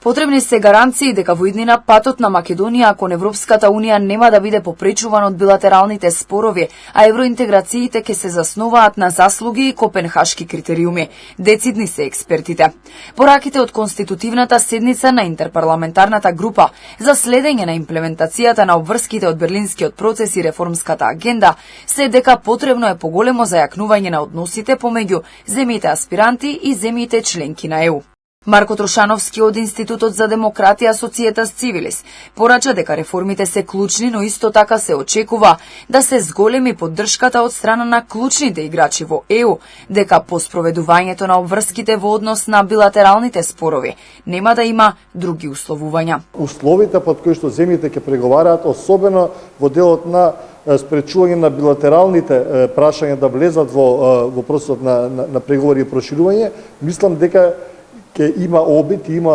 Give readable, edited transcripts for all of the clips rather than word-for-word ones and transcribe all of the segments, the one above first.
Потребни се гаранции дека во иднина патот на Македонија кон Европската Унија нема да биде попречуван од билатералните спорови, а евроинтеграциите ќе се заснуваат на заслуги и копенхашки критериуми. Децидни се експертите. Пораките од конститутивната седница на интерпарламентарната група за следење на имплементацијата на обврските од Берлинскиот процес и реформската агенда се дека потребно е поголемо зајакнување на односите помеѓу земјите аспиранти и земјите членки на ЕУ. Марко Трошановски од Институтот за демократија Societas Civilis порача дека реформите се клучни, но исто така се очекува да се зголеми поддршката од страна на клучните играчи во ЕУ, дека по спроведувањето на обврските во однос на билатералните спорови нема да има други условувања. Условите под кои што земјите ќе преговараат, особено во делот на спречување на билатералните прашања да влезат во процесот на преговори и проширување, мислам дека ќе има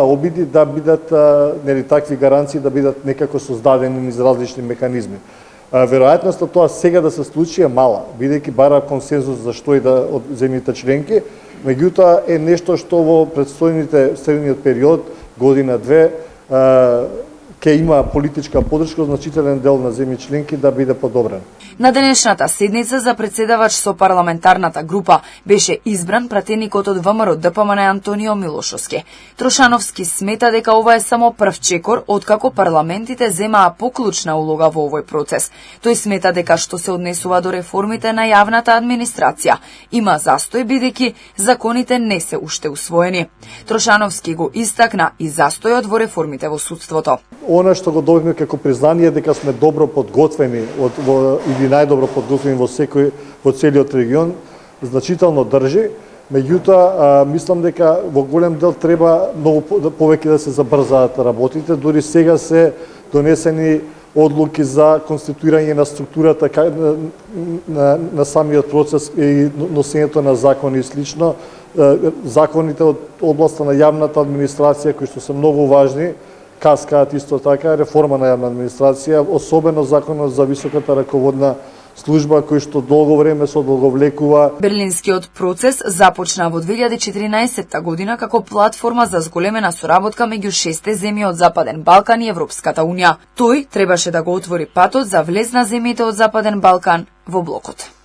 обиди да бидат такви гаранции да бидат некако создадени низ различни механизми. Веројатноста тоа сега да се случи е мала, бидејќи бара консензус за што и да од земјите членки, меѓутоа е нешто што во предстојните следниот период, година-две, ќе има политичка поддршка, значителен дел на земји членки да биде подобрен. На денешната седница за председавач со парламентарната група беше избран пратеникот од ВМРО ДПМН Антонио Милошовски. Трошановски смета дека ова е само прв чекор откако парламентите земаа поклучна улога во овој процес. Тој смета дека што се однесува до реформите на јавната администрација има застој бидејќи законите не се уште усвоени. Трошановски го истакна и застојот во реформите во судството. Она што го добивме како признание дека сме добро подготвени или најдобро подготвени во целиот регион, значително држи. Меѓутоа, мислам дека во голем дел треба многу повеќе да се забрзаат работите. Дури сега се донесени одлуки за конституирање на структурата на самиот процес и носењето на закони и слично. Законите од областа на јавната администрација, кои што се многу важни, каскаат исто така, реформа на јавна администрација, особено законот за високата раководна служба кој што долго време се одолговлекува. Берлинскиот процес започна во 2014 година како платформа за зголемена соработка меѓу 6 земји од Западен Балкан и Европската Унија. Тој требаше да го отвори патот за влез на земјите од Западен Балкан во блокот.